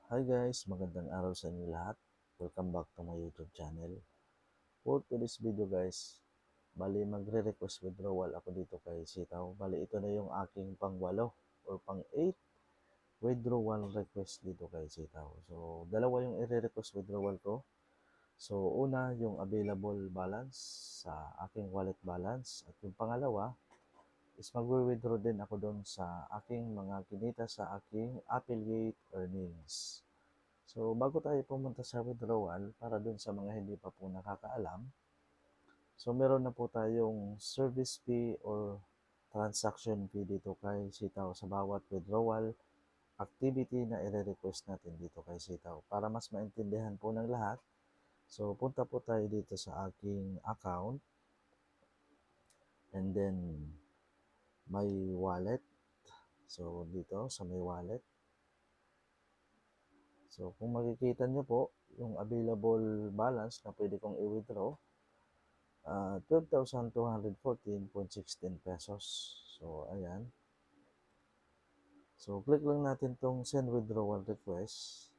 Hi guys, magandang araw sa inyo lahat. Welcome back to my YouTube channel. For today's video guys, bali magre-request withdrawal ako dito kay Sitaw. Bali ito na yung aking pang-8 or pang-8 withdrawal request dito kay Sitaw. So dalawa yung i-request withdrawal ko. So una yung available balance sa aking wallet balance at yung pangalawa is magwi-withdraw din ako doon sa aking mga kinita sa aking affiliate earnings. So, bago tayo pumunta sa withdrawal, para dun sa mga hindi pa po nakakaalam, so meron na po tayong service fee or transaction fee dito kay Sitaw sa bawat withdrawal activity na i-request natin dito kay Sitaw. Para mas maintindihan po ng lahat, so punta po tayo dito sa aking account and then my wallet. So, dito sa my wallet. So, kung makikita nyo po, yung available balance na pwede kong i-withdraw, 12,214.16 pesos. So, ayan. So, click lang natin tong send withdrawal request.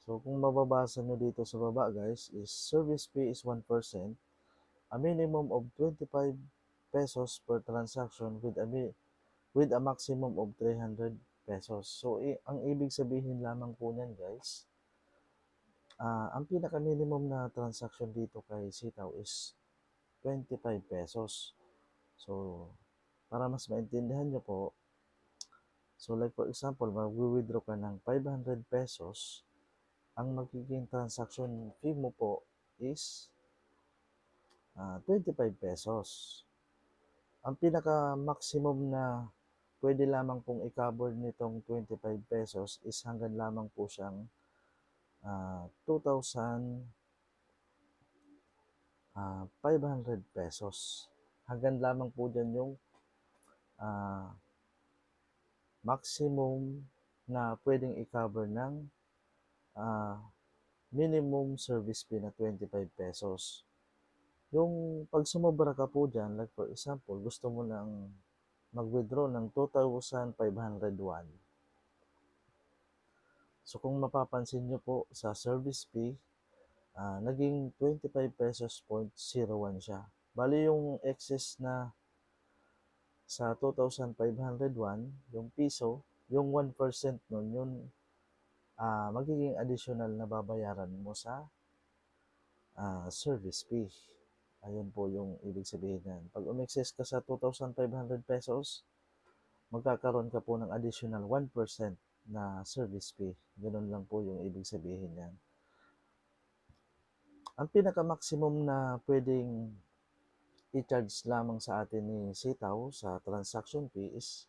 So, kung mababasa nyo dito sa baba guys, is service fee is 1%, a minimum of 25 pesos per transaction with a maximum of 300 pesos. So, ang ibig sabihin lamang po niyan guys, ang pinaka-minimum na transaction dito kay Sitaw is 25 pesos. So, para mas maintindihan nyo po, so like for example, mag-withdraw ka ng 500 pesos, ang magiging transaction fee mo po is 25 pesos. Ang pinaka-maximum na pwede lamang pong i-cover nitong 25 pesos is hanggang lamang po siyang 2,500 pesos. Hanggang lamang po dyan yung maximum na pwedeng i-cover ng minimum service fee na 25 pesos. Yung pag sumobra ka po dyan, like for example, gusto mo nang mag-withdraw ng 2,501. So kung mapapansin nyo po sa service fee, naging 25 pesos point 01 siya. Bali yung excess na sa 2,501, yung piso, yung 1% nun, yung magiging additional na babayaran mo sa service fee. Ayun po yung ibig sabihin yan. Pag umexcess ka sa 2,500 pesos, magkakaroon ka po ng additional 1% na service fee. Ganun lang po yung ibig sabihin yan. Ang pinaka-maximum na pwedeng i-charge lamang sa atin ni Sitaw sa transaction fee is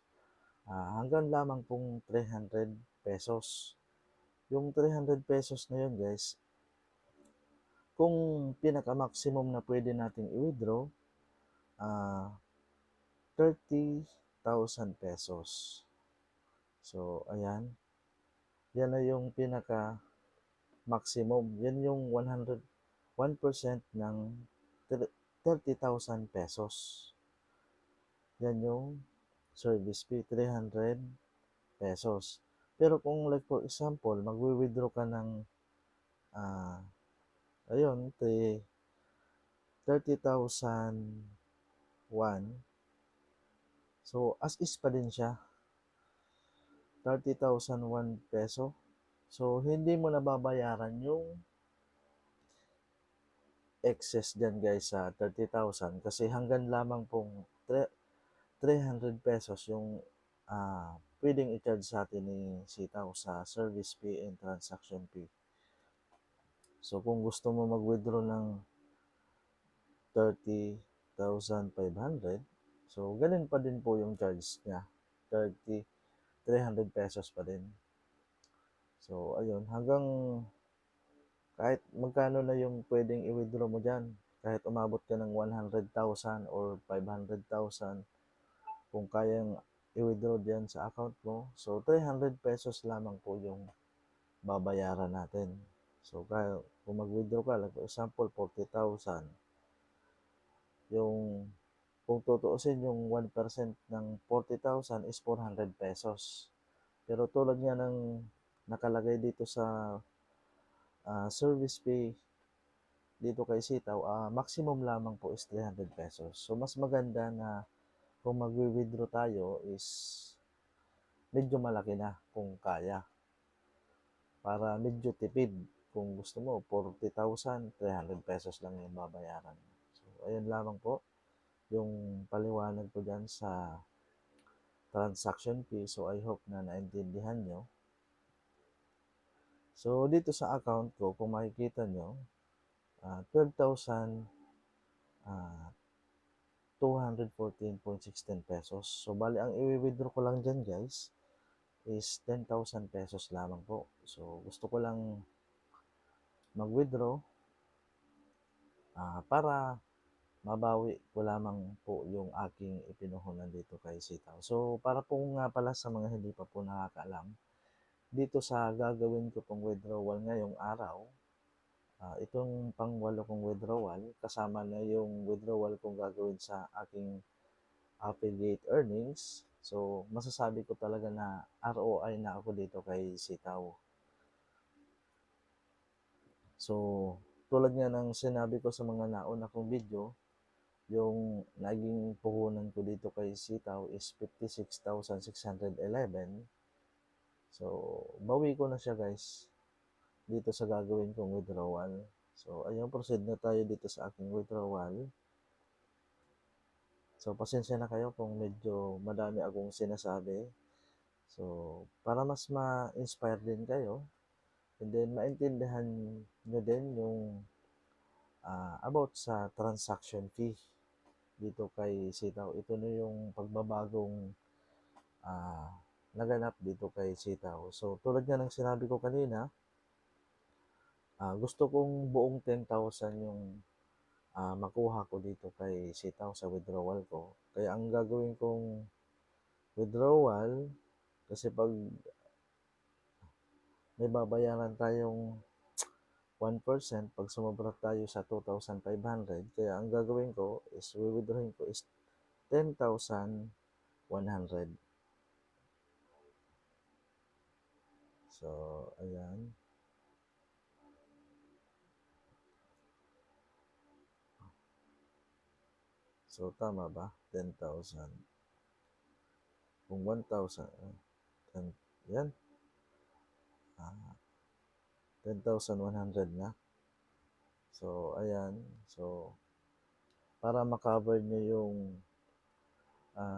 hanggang lamang pong 300 pesos. Yung 300 pesos na yun guys, kung pinaka-maximum na pwede nating i-withdraw, 30,000 pesos. So, ayan. Yan na yung pinaka-maximum. Yan yung 1% ng 30,000 pesos. Yan yung service fee, 300 pesos. Pero kung like for example, magwi-withdraw ka ng ayun, 30,001. So, as is pa din siya. 30,001 peso. So, hindi mo nababayaran yung excess dyan guys sa 30,000 kasi hanggang lamang pong 300 pesos yung pwedeng i-charge sa atin ni Sitaw sa service fee and transaction fee. So, kung gusto mo mag-withdraw ng 30,500, so, ganun pa din po yung charge niya. 300 pesos pa din. So, ayun, hanggang kahit magkano na yung pwedeng i-withdraw mo dyan. Kahit umabot ka ng 100,000 or 500,000, kung kayang i-withdraw dyan sa account mo, so 300 pesos lamang po yung babayaran natin. So, kung mag-withdraw ka, like for example, 40,000, yung kung tutuusin yung 1% ng 40,000 is 400 pesos. Pero tulad nga ng nakalagay dito sa service fee dito kay Sitaw, maximum lamang po is 300 pesos. So, mas maganda na kung magwi-withdraw tayo is medyo malaki na kung kaya. Para medyo tipid. Kung gusto mo, 40,000, 300 pesos lang yung babayaran. So, ayun lamang po yung paliwanag ko dyan sa transaction fee. So, I hope na naintindihan nyo. So, dito sa account ko, kung makikita nyo, 12,214.16 pesos. So, bali, ang i-withdraw ko lang dyan, guys, is 10,000 pesos lamang po. So, gusto ko lang mag-withdraw para mabawi ko lamang po yung aking ipinuhunan dito kay Sitaw. So, para po nga pala sa mga hindi pa po nakakaalam, dito sa gagawin ko pong withdrawal ngayong araw, itong pangwalo kong withdrawal, kasama na yung withdrawal kong gagawin sa aking affiliate earnings. So, masasabi ko talaga na ROI na ako dito kay Sitaw. So, tulad nga ng sinabi ko sa mga nauna kong video, yung naging puhunan ko dito kay Sitaw is 56,611. So, bawi ko na siya guys dito sa gagawin kong withdrawal. So, ayun, proceed na tayo dito sa aking withdrawal. So, pasensya na kayo kung medyo madami akong sinasabi. So, para mas ma-inspire din kayo, and then maintindihan nyo din yung about sa transaction fee dito kay Sitaw. Ito na yung pagbabagong naganap dito kay Sitaw. So, tulad nga ng sinabi ko kanina, gusto kong buong 10,000 yung makuha ko dito kay Sitaw sa withdrawal ko. Kaya ang gagawin kong withdrawal, kasi pag may babayaran tayong 1%, pag sumobra tayo sa 2,500, kaya ang gagawin ko is, withdrawin ko is 10,100. So, ayan. So, tama ba? 10,000. Kung 1,000, 10, yan. 10,100 na. So, ayan. So, para makover nyo yung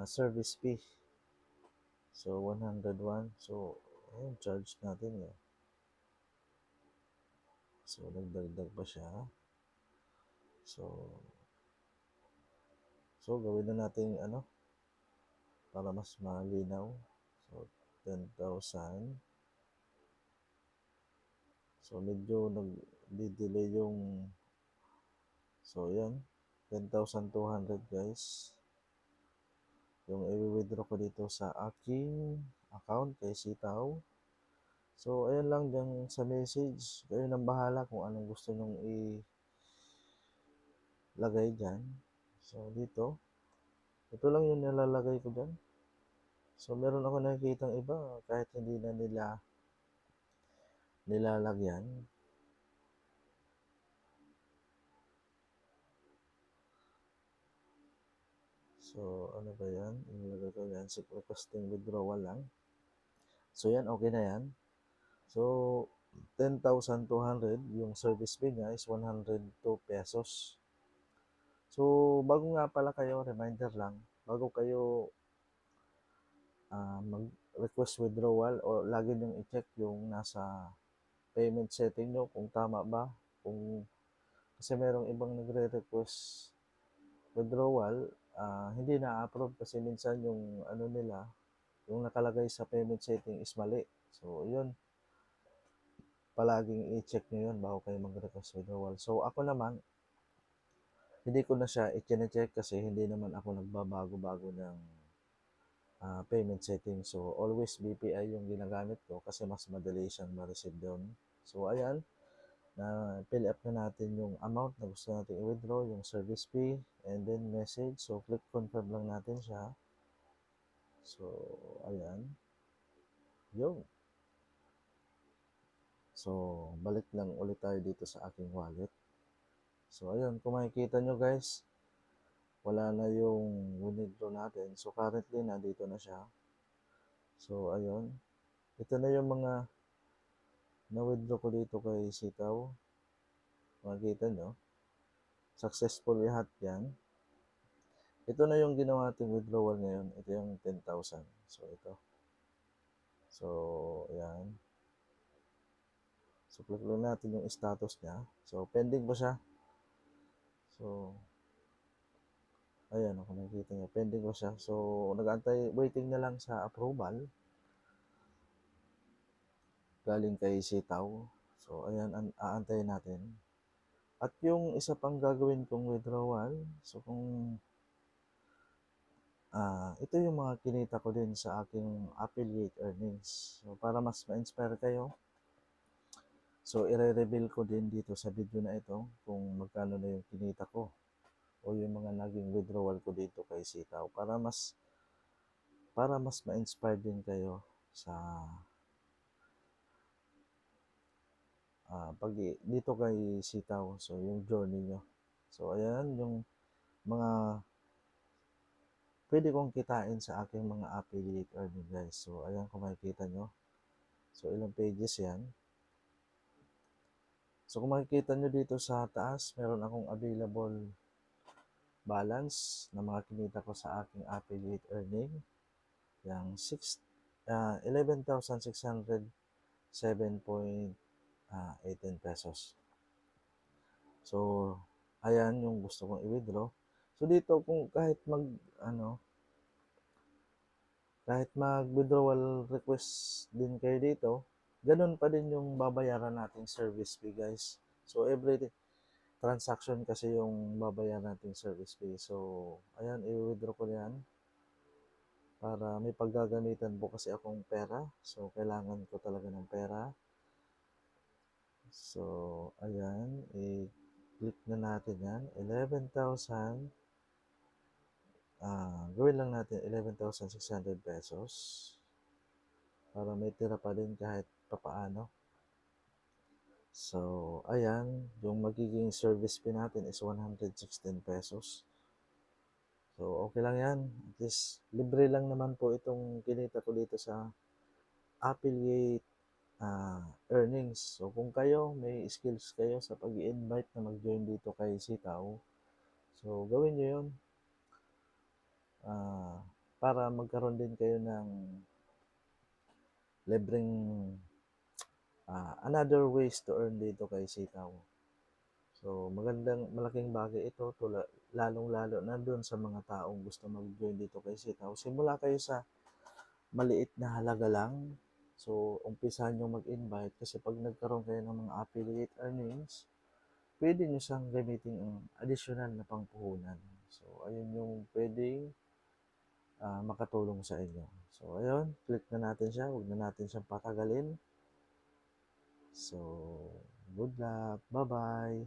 service fee. So, 101. So, ayun, charge natin yun. So, nagdagdag pa siya. So, gawin na natin para mas malinaw. So, 10,000. So, medyo nag-delay yung, so, yan. 10,200 guys. Yung i-withdraw ko dito sa aking account kay Sitaw. So, ayan lang dyan sa message. Kayo nang bahala kung anong gusto nyong ilagay dyan. So, dito. Ito lang yung nilalagay ko dyan. So, meron ako nakikitang iba kahit hindi na nila nilalagyan. So, ano ba yan? Inilagay ko yan. Requesting withdrawal lang. So, yan. Okay na yan. So, 10,200. Yung service fee niya is 102 pesos. So, bago nga pala kayo, reminder lang, bago kayo mag-request withdrawal, o lagi niyong i-check yung nasa payment setting nyo kung tama ba. Kasi merong ibang nagre-request withdrawal, hindi na-approve kasi minsan yung nila, yung nakalagay sa payment setting is mali. So, yun. Palaging i-check nyo yun bago kayo mag-request withdrawal. So, ako naman, hindi ko na siya i-check kasi hindi naman ako nagbabago-bago ng payment setting. So, always BPI yung ginagamit ko kasi mas madali siyang ma-receive doon. So, ayan. Fill up na natin yung amount na gusto natin i-withdraw, yung service fee, and then message. So, click confirm lang natin siya. So, ayan. Yun. So, balik lang ulit tayo dito sa aking wallet. So, ayun, kung makikita nyo guys, wala na yung withdraw natin. So, currently, nandito na siya. So, ayun. Ito na yung mga na-withdraw ko dito kay Sitaw. Makikita nyo. Successful lahat yan. Ito na yung ginawa nating withdrawal ngayon. Ito yung 10,000. So, ito. So, ayan. So, click lang natin yung status niya. So, pending pa siya. So, ayan, kung nakikita niyo, pending pa siya. So, nag-antay, waiting na lang sa approval. Galing kay Sitaw. So, ayan, aantayin natin. At yung isa pang gagawin kong withdrawal, so kung ito yung mga kinita ko din sa aking affiliate earnings. So, para mas ma-inspire kayo, so i-reveal ko din dito sa video na ito kung magkano na yung kinita ko o yung mga naging withdrawal ko dito kay Sitaw para mas ma-inspire din kayo sa pag dito kay Sitaw. So, yung journey nyo. So, ayan yung mga pwede kong kitain sa aking mga affiliate earning guys. So, ayan kung makikita nyo. So, ilang pages yan. So, kung makikita nyo dito sa taas, meron akong available balance na mga kinita ko sa aking affiliate earning. Yung 11,607.18 pesos. So, ayan yung gusto kong i-withdraw. So, dito kung kahit mag-withdrawal request din kayo dito, ganun pa din yung babayaran nating service fee guys. So, every transaction kasi yung babayaran nating service fee. So, ayan, i-withdraw ko yan para may paggagamitan po kasi akong pera. So, kailangan ko talaga ng pera. So, ayan, i-click na natin yan. 11,000. Gawin lang natin 11,600 pesos para may tira pa din kahit papaano. So, ayan, yung magiging service fee natin is 116 pesos. So, okay lang yan. At least, libre lang naman po itong kinita ko dito sa affiliate earnings. So, kung kayo, may skills kayo sa pag-i-invite na mag-join dito kay Sitaw, so, gawin nyo yun. Para magkaroon din kayo ng libreng another ways to earn dito kay Sitaw. So, malaking bagay ito, lalong-lalo na doon sa mga taong gusto mag-join dito kay Sitaw. Simula kayo sa maliit na halaga lang. So, umpisahan nyo mag-invite kasi pag nagkaroon kayo ng mga affiliate earnings, pwede nyo siyang gamitin ang additional na pangpuhunan. So, ayun yung pwedeng makatulong sa inyo. So, ayun, click na natin siya. Huwag na natin siyang patagalin. So, good luck. Bye-bye.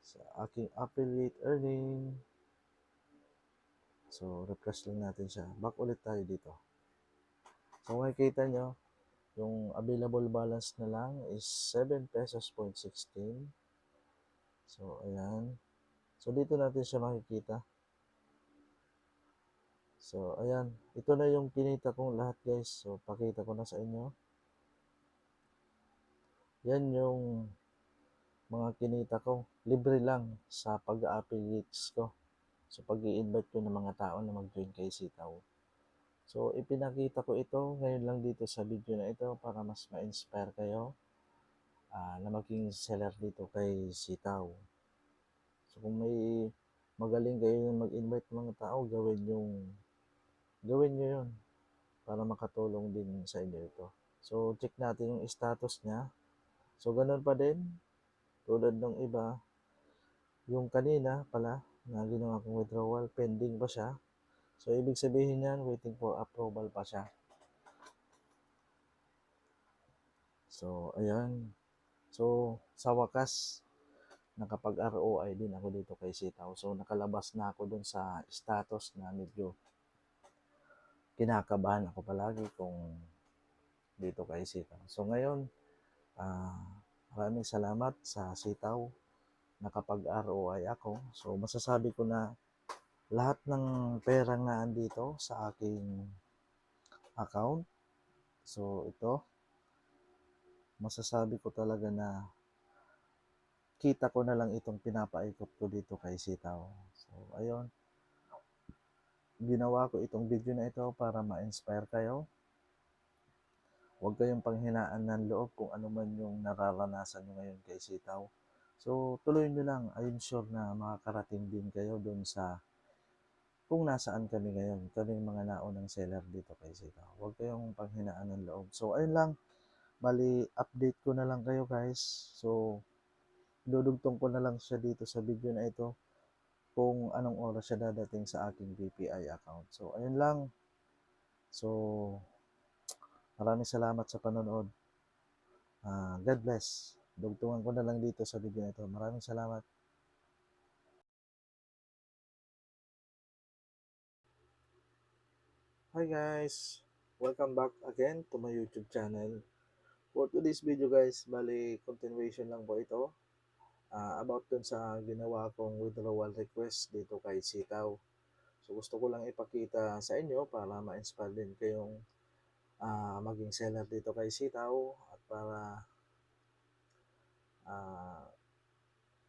Sa aking affiliate earning. So, refresh lang natin siya. Back ulit tayo dito. So, makikita nyo, yung available balance na lang is 7 pesos point 16. So, ayan. So, dito natin siya makikita. So, ayan. Ito na yung kinita kong lahat, guys. So, pakita ko na sa inyo. Yan yung mga kinita ko. Libre lang sa pag-affiliates ko. So, pag-i-invite ko ng mga tao na mag-join kay Sitaw. So, ipinakita ko ito ngayon lang dito sa video na ito para mas ma-inspire kayo na maging seller dito kay Sitaw. So, kung may magaling kayo mag-invite ng mga tao, gawin nyo yun para makatulong din sa inyo ito. So, check natin yung status niya. So, ganun pa din. Tulad ng iba, yung kanina pala na ginawa kong withdrawal, pending pa siya. So, ibig sabihin yan, waiting for approval pa siya. So, ayan. So, sa wakas, nakapag-ROI din ako dito kay Sitaw. So, nakalabas na ako dun sa status na medyo kinakabahan ako palagi kung dito kay Sitaw. So ngayon, ah, maraming salamat sa Sitaw. Nakapag-ROI ako. So masasabi ko na lahat ng perang na andito sa aking account. So ito, masasabi ko talaga na kita ko na lang itong pinapaikot ko dito kay Sitaw. So ayun, ginawa ko itong video na ito para ma-inspire kayo. Huwag kayong panghinaan ng loob kung ano man yung nararanasan nyo ngayon kay Sitaw. So tuloy nyo lang. I'm sure na makakarating din kayo dun sa kung nasaan kami ngayon, kaming mga naunang seller dito kay Sitaw. Huwag kayong panghinaan ng loob. So, ayun lang. Bali, update ko na lang kayo guys. So, dudugtong ko na lang siya dito sa video na ito kung anong oras siya dadating sa aking BPI account. So, ayun lang. So, maraming salamat sa panonood. God bless. Dugtungan ko na lang dito sa video na ito. Maraming salamat. Hi guys! Welcome back again to my YouTube channel. For today's video guys, bali continuation lang po ito about dun sa ginawa kong withdrawal request dito kay Sitaw. So gusto ko lang ipakita sa inyo para ma-inspire din kayong maging seller dito kay Sitaw at para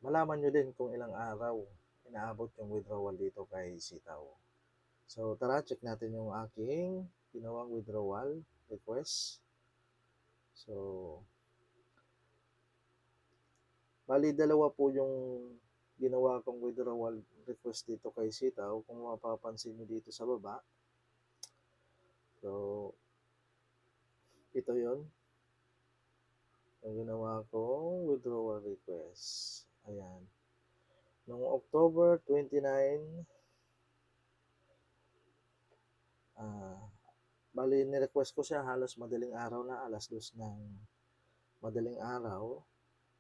malaman nyo din kung ilang araw inaabot yung withdrawal dito kay Sitaw. So tara, check natin yung aking ginawang withdrawal request. So bali, dalawa po yung ginawa kong withdrawal request dito kay Sitaw. Kung mapapansin nyo dito sa baba. So, ito yon yung ginawa kong withdrawal request. Ayan. Noong October 29, bali, nirequest ko siya halos madaling araw na, alas 2 ng madaling araw.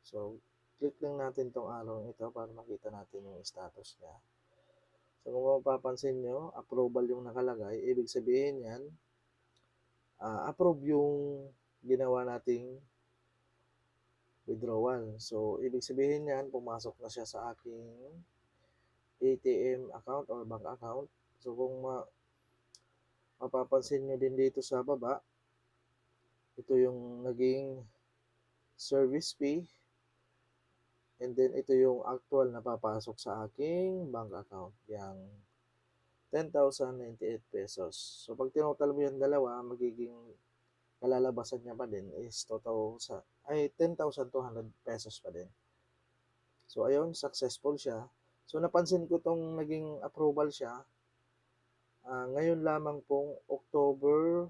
So, click lang natin tong araw ito para makita natin yung status niya. So, kung mapapansin nyo, approval yung nakalagay. Ibig sabihin yan, approve yung ginawa nating withdrawal. So, ibig sabihin yan, pumasok na siya sa aking ATM account or bank account. So, kung mapapansin nyo din dito sa baba, ito yung naging service fee. And then, ito yung actual na papasok sa aking bank account. Yang 10,098 pesos. So, pag tinotal mo yung dalawa, magiging kalalabasan niya pa din is total sa 10,200 pesos pa din. So ayun, successful siya. So napansin ko tong naging approval siya ngayon lamang pong October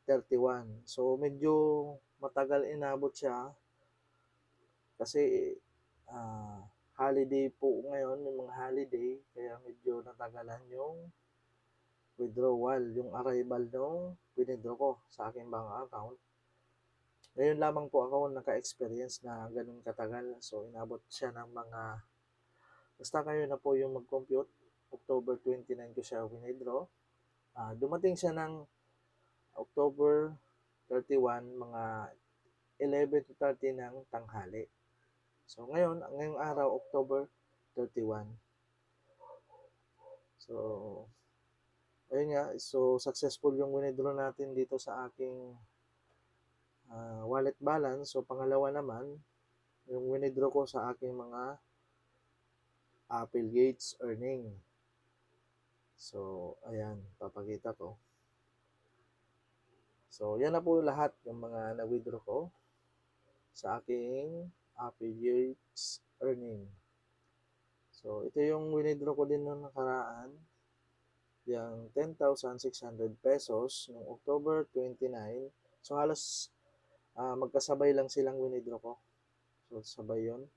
31. So medyo matagal inabot siya kasi holiday po ngayon, may mga holiday, kaya medyo natagalan yung withdrawal, yung arrival nung winidraw ko sa aking bank account. Ngayon lamang po ako naka-experience na ganun katagal. So, inabot siya ng mga, basta kayo na po yung mag-compute. October 29 ko siya winidraw. Dumating siya ng October 31, mga 11 to 30 ng tanghali. So, ngayong araw, October 31. So, ayun nga. So, successful yung winidraw natin dito sa aking wallet balance. So, pangalawa naman, yung winidraw ko sa aking mga affiliates earning. So, ayan, papakita ko. So, yan na po lahat yung mga na-withdraw ko sa aking affiliates earning. So, ito yung winidraw ko din noong nakaraan. Yung 10,600 pesos noong October 29. So, halos magkasabay lang silang winidraw ko. So, sabay yun.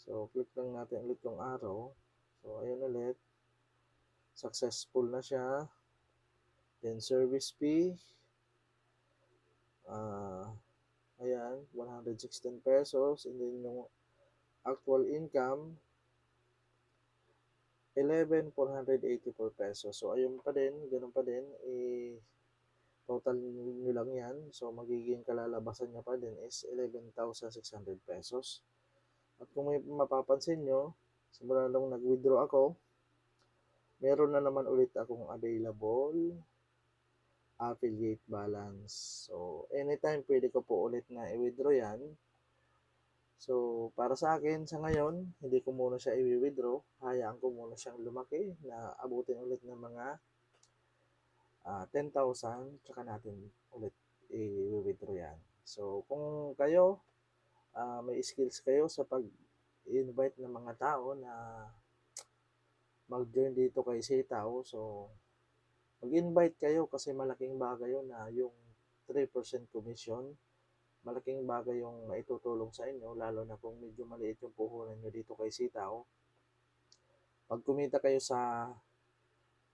So, click lang natin ulit yung arrow. So, ayun ulit. Successful na siya. Then, service fee. Ayan, 116 pesos. And then, yung actual income, 11,484 pesos. So, ayun pa din, ganun pa din. total nyo lang yan. So, magiging kalalabasan niya pa din is 11,600 pesos. At kung may mapapansin nyo, simula nung nag-withdraw ako, meron na naman ulit akong available affiliate balance. So, anytime pwede ko po ulit na i-withdraw yan. So, para sa akin, sa ngayon, hindi ko muna siya i-withdraw. Hayaan ko muna siyang lumaki na abutin ulit ng mga 10,000, tsaka natin ulit i-withdraw yan. So, kung kayo, may skills kayo sa pag-invite ng mga tao na mag-join dito kay Sitaw, so mag-invite kayo kasi malaking bagay yun na yung 3% commission. Malaking bagay yung maitutulong sa inyo, lalo na kung medyo maliit yung puhunan nyo dito kay Sitaw. Pag kumita kayo sa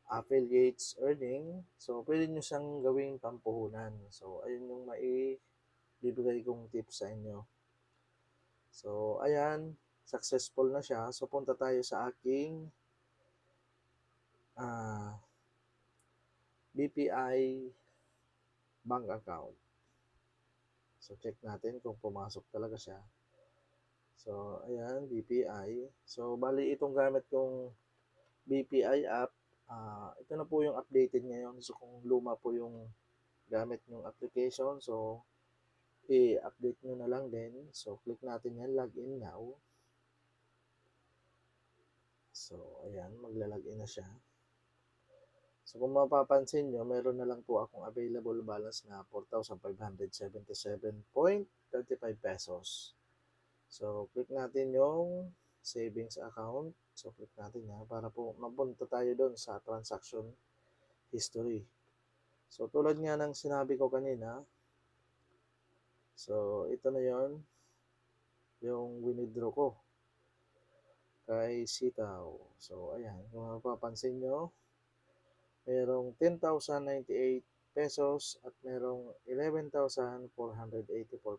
affiliates earning, so pwede nyo siyang gawing pampuhunan. So, ayun yung maibibigay kong tips sa inyo. So, ayan, successful na siya. So, punta tayo sa aking BPI bank account. So, check natin kung pumasok talaga siya. So, ayan, BPI. So, bali itong gamit kong BPI app, ito na po yung updated ngayon. So, kung luma po yung gamit yung application, so, i-update nyo na lang din. So, click natin yan, login now. So, ayan, magla-login na siya. So, kung mapapansin nyo, meron na lang po akong available balance na 4,577.35 pesos. So, click natin yung savings account. So, click natin yan para po mapunta tayo doon sa transaction history. So, tulad nga ng sinabi ko kanina, so, ito na yon yung winidraw ko kay Sitaw. So, ayan, kung mapapansin nyo, merong 10,098 pesos at merong 11,484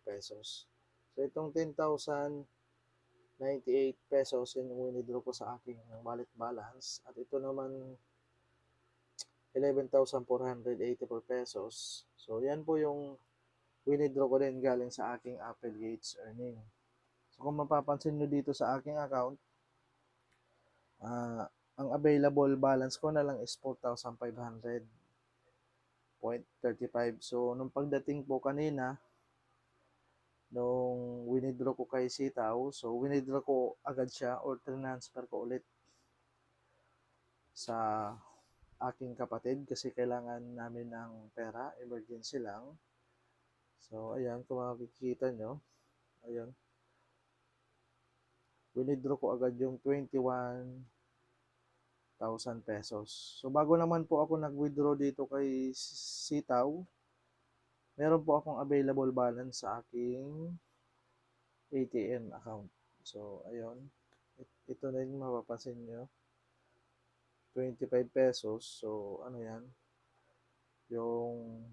pesos. So, itong 10,098 pesos, yun yung winidraw ko sa aking wallet balance. At ito naman, 11,484 pesos. So, yan po yung winidraw ko din galing sa aking affiliates earning. So, kung mapapansin nyo dito sa aking account, ang available balance ko na lang is 4,500.35. So, nung pagdating po kanina, nung winidraw ko kay Sitaw, so winidraw ko agad siya or transfer ko ulit sa aking kapatid kasi kailangan namin ng pera, emergency lang. So, ayan, kung makikita nyo, ayan, winidraw ko agad yung 21,000 pesos. So, bago naman po ako nag-withdraw dito kay Sitaw, meron po akong available balance sa aking ATM account. So, ayun. Ito na yung mapapansin nyo. 25 pesos. So, ano yan? Yung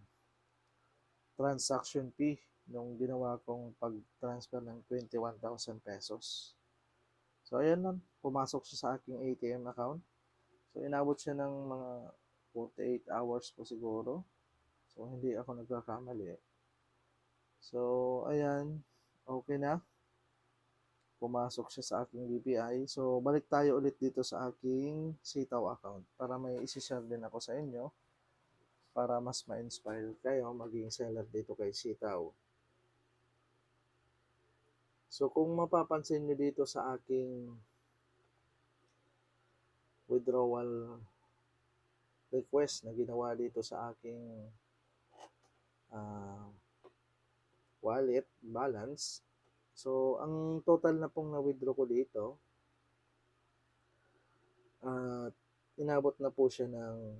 transaction fee nung ginawa kong pag-transfer ng 21,000 pesos. So, ayan lang. Pumasok siya sa aking ATM account. So, inabot siya ng mga 48 hours po siguro. So, hindi ako nagkakamali. So, ayan. Okay na. Pumasok siya sa aking BPI. So, balik tayo ulit dito sa aking Sitaw account para may isi-share din ako sa inyo para mas ma-inspire kayo maging seller dito kay Sitaw. So, kung mapapansin nyo dito sa aking withdrawal request na ginawa dito sa aking wallet balance, so, ang total na pong na-withdraw ko dito, inabot na po siya ng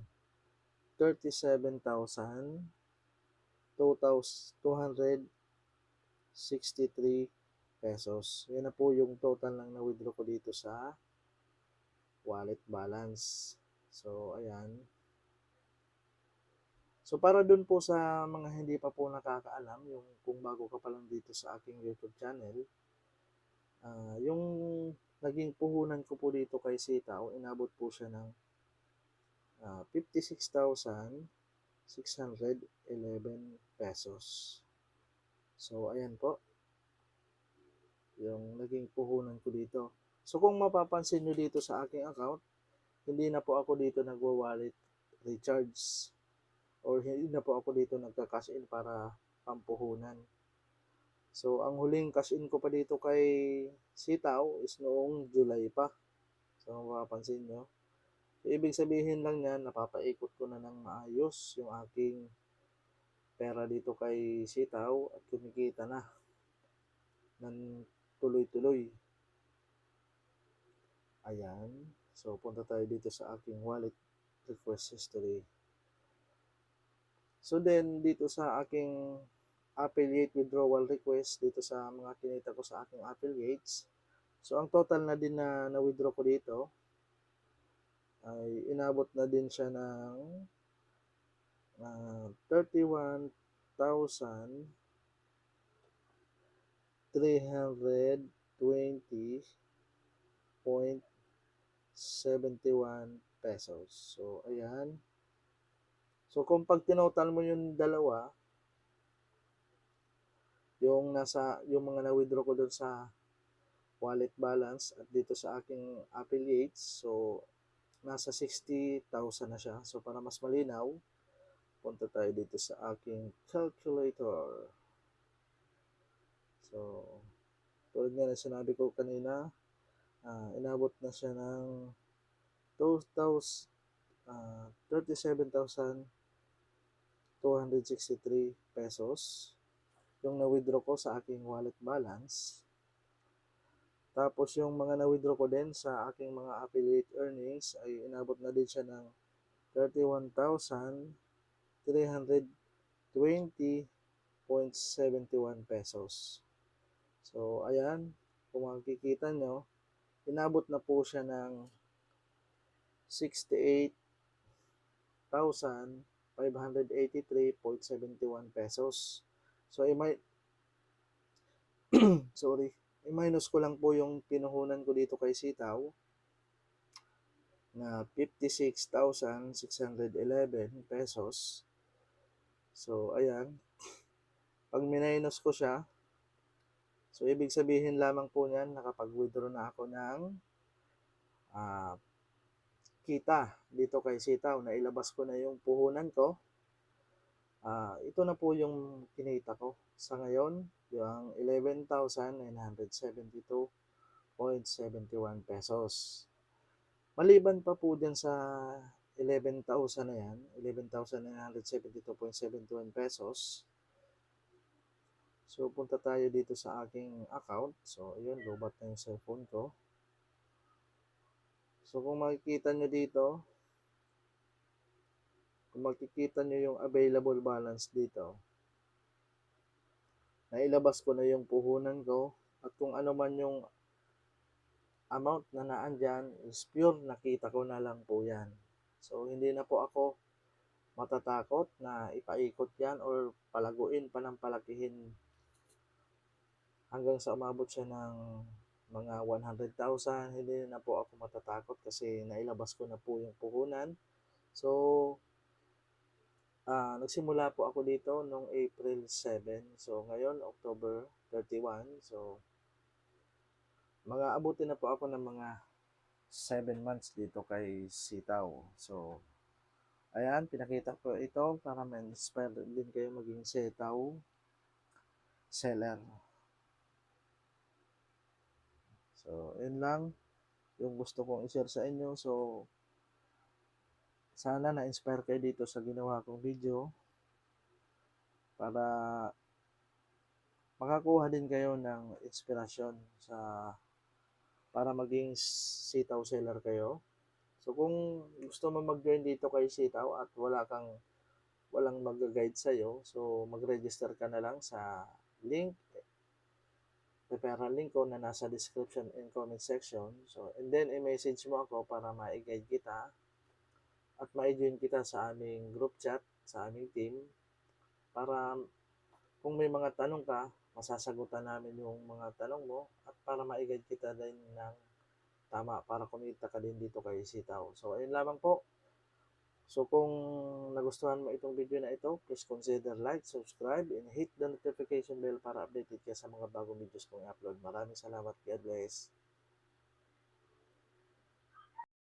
37,263 pesos. Yan na po yung total ng na-withdraw ko dito sa wallet balance. So, ayan. So, para dun po sa mga hindi pa po nakakaalam, yung kung bago ka pa lang dito sa aking YouTube channel, yung naging puhunan ko po dito kay Sitaw, inabot po siya ng 56,000 611 pesos. So, ayan po, yung naging puhunan ko dito. So, kung mapapansin nyo dito sa aking account, hindi na po ako dito nagwa-wallet recharge or hindi na po ako dito nagka-cash in para pampuhunan. So, ang huling cash in ko pa dito kay Sitaw is noong July pa. So, mapapansin nyo. So, ibig sabihin lang yan, napapaikot ko na ng maayos yung aking pera dito kay Sitaw at kumikita na ng tuloy-tuloy. Ayan. So, punta tayo dito sa aking wallet request history. So, then, dito sa aking affiliate withdrawal request, dito sa mga kinita ko sa aking affiliates, so, ang total na din na na-withdraw ko dito ay inabot na din siya ng 31,320.71 pesos. So, ayan. So, kung pag tinotal mo yung dalawa, yung mga na-withdraw ko doon sa wallet balance at dito sa aking affiliates, so, nasa 60,000 na siya. So, para mas malinaw, punta tayo dito sa aking calculator. So, tulad nga na sinabi ko kanina, inabot na siya ng 37,263 pesos yung na-withdraw ko sa aking wallet balance. Tapos yung mga na-withdraw ko din sa aking mga affiliate earnings ay inabot na din siya ng 31,320.71 pesos. So, ayan, kung makikita nyo, inabot na po siya ng 68,583.71 pesos. So, i-minus ko lang po yung pinuhunan ko dito kay Sitaw na 56,611 pesos. So, ayan. Pag minus ko siya, so, ibig sabihin lamang po niyan, nakapag-withdraw na ako ng kita dito kay Sitaw. Nailabas ko na yung puhunan ko. Ito na po yung kinita ko sa ngayon, yung 11,972.71 pesos. Maliban pa po dyan sa 11,000 na yan, 11,972.71 pesos. So, punta tayo dito sa aking account. So, ayun, lobat na yung cellphone ko. So, kung makikita nyo dito, kung makikita nyo yung available balance dito, nailabas ko na yung puhunan ko at kung ano man yung amount na naandyan is pure nakita ko na lang po yan. So, hindi na po ako matatakot na ipaikot yan or palaguin pa ng palakihin hanggang sa umabot siya ng mga 100,000. Hindi na po ako matatakot kasi nailabas ko na po yung puhunan. So, nagsimula po ako dito noong April 7. So, ngayon, October 31. So, mga abutin na po ako ng mga 7 months dito kay Sitaw. So, ayan, pinakita ko ito para ma-inspire din kayo maging Sitaw seller. So, yun lang yung gusto kong i-share sa inyo. So, sana na-inspire kayo dito sa ginawa kong video para makakuha din kayo ng inspirasyon para maging Sitaw seller kayo. So, kung gusto mo mag-join dito kay Sitaw at walang mag-guide sa'yo, so mag-register ka na lang sa referral link ko na nasa description and comment section. So, and then i-message mo ako para ma-guide kita at ma-join kita sa aming group chat, sa aming team, para kung may mga tanong ka, masasagutan namin yung mga tanong mo at para ma-guide kita din ng tama para kumita ka din dito kay Sitaw. So, ayun lamang po. So kung nagustuhan mo itong video na ito, please consider like, subscribe, and hit the notification bell para updated ka sa mga bagong videos kong i-upload. Maraming salamat. God bless.